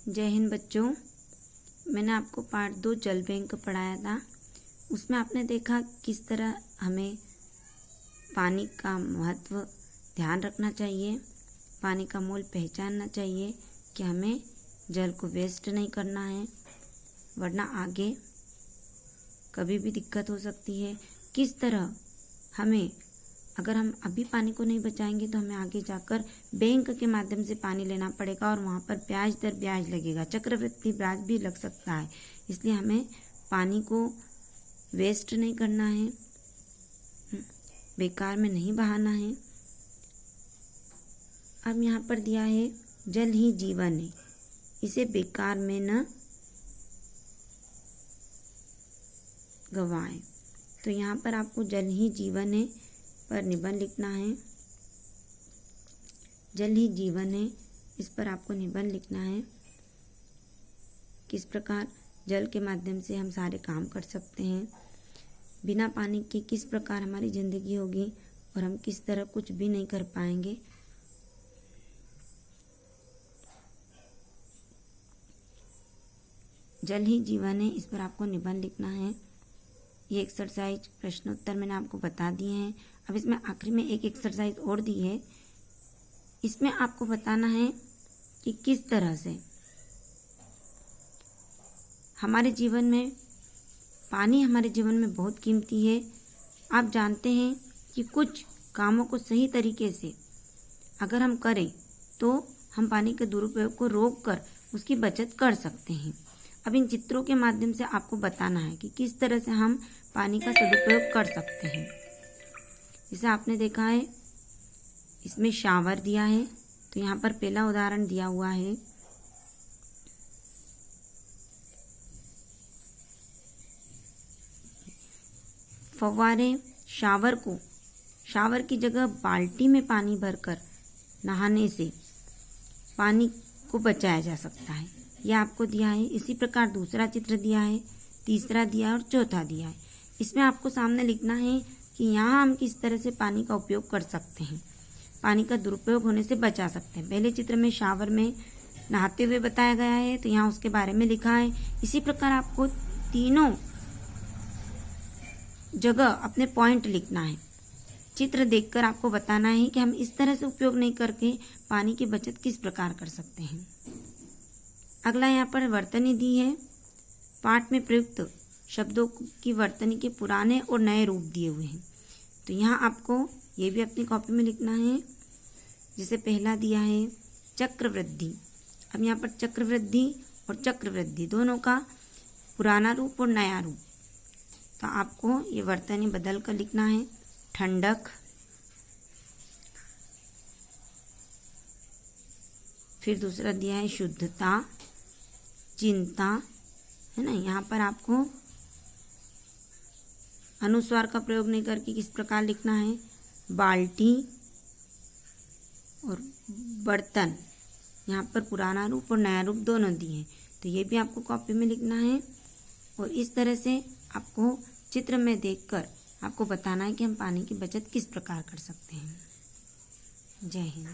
जय हिंद बच्चों। मैंने आपको पार्ट 2 जल बैंक पढ़ाया था। उसमें आपने देखा किस तरह हमें पानी का महत्व ध्यान रखना चाहिए, पानी का मोल पहचानना चाहिए कि हमें जल को वेस्ट नहीं करना है, वरना आगे कभी भी दिक्कत हो सकती है। किस तरह हमें, अगर हम अभी पानी को नहीं बचाएंगे तो हमें आगे जाकर बैंक के माध्यम से पानी लेना पड़ेगा और वहाँ पर ब्याज दर ब्याज लगेगा, चक्रवृद्धि ब्याज भी लग सकता है। इसलिए हमें पानी को वेस्ट नहीं करना है, बेकार में नहीं बहाना है। अब यहाँ पर दिया है जल ही जीवन है, इसे बेकार में न गवाएं। तो यहाँ पर आपको जल ही जीवन है पर निबंध लिखना है। जल ही जीवन है, इस पर आपको निबंध लिखना है। किस प्रकार जल के माध्यम से हम सारे काम कर सकते हैं, बिना पानी के किस प्रकार हमारी ज़िंदगी होगी और हम किस तरह कुछ भी नहीं कर पाएंगे। जल ही जीवन है, इस पर आपको निबंध लिखना है। ये एक्सरसाइज प्रश्नोत्तर मैंने आपको बता दिए हैं। अब इसमें आखिरी में एक एक्सरसाइज और दी है। इसमें आपको बताना है कि किस तरह से हमारे जीवन में पानी हमारे जीवन में बहुत कीमती है। आप जानते हैं कि कुछ कामों को सही तरीके से अगर हम करें तो हम पानी के दुरुपयोग को रोक कर उसकी बचत कर सकते हैं। अब इन चित्रों के माध्यम से आपको बताना है कि किस तरह से हम पानी का सदुपयोग कर सकते हैं। जैसे आपने देखा है, इसमें शावर दिया है, तो यहाँ पर पहला उदाहरण दिया हुआ है। फव्वारे शावर की जगह बाल्टी में पानी भरकर नहाने से पानी को बचाया जा सकता है, यह आपको दिया है। इसी प्रकार दूसरा चित्र दिया है, तीसरा दिया है और चौथा दिया है। इसमें आपको सामने लिखना है कि यहाँ हम किस तरह से पानी का उपयोग कर सकते हैं, पानी का दुरुपयोग होने से बचा सकते हैं। पहले चित्र में शावर में नहाते हुए बताया गया है, तो यहाँ उसके बारे में लिखा है। इसी प्रकार आपको तीनों जगह अपने पॉइंट लिखना है। चित्र देखकर आपको बताना है कि हम इस तरह से उपयोग नहीं करके पानी की बचत किस प्रकार कर सकते हैं। अगला यहाँ पर वर्तनी दी है। पाठ में प्रयुक्त शब्दों की वर्तनी के पुराने और नए रूप दिए हुए हैं, तो यहाँ आपको ये भी अपनी कॉपी में लिखना है। जैसे पहला दिया है चक्रवृद्धि। अब यहाँ पर चक्रवृद्धि और चक्रवृद्धि दोनों का पुराना रूप और नया रूप, तो आपको ये वर्तनी बदल कर लिखना है। ठंडक, फिर दूसरा दिया है शुद्धता, चिंता, है ना। यहाँ पर आपको अनुस्वार का प्रयोग नहीं करके किस प्रकार लिखना है। बाल्टी और बर्तन, यहाँ पर पुराना रूप और नया रूप दोनों दिए हैं, तो ये भी आपको कॉपी में लिखना है। और इस तरह से आपको चित्र में देखकर आपको बताना है कि हम पानी की बचत किस प्रकार कर सकते हैं। जय हिंद।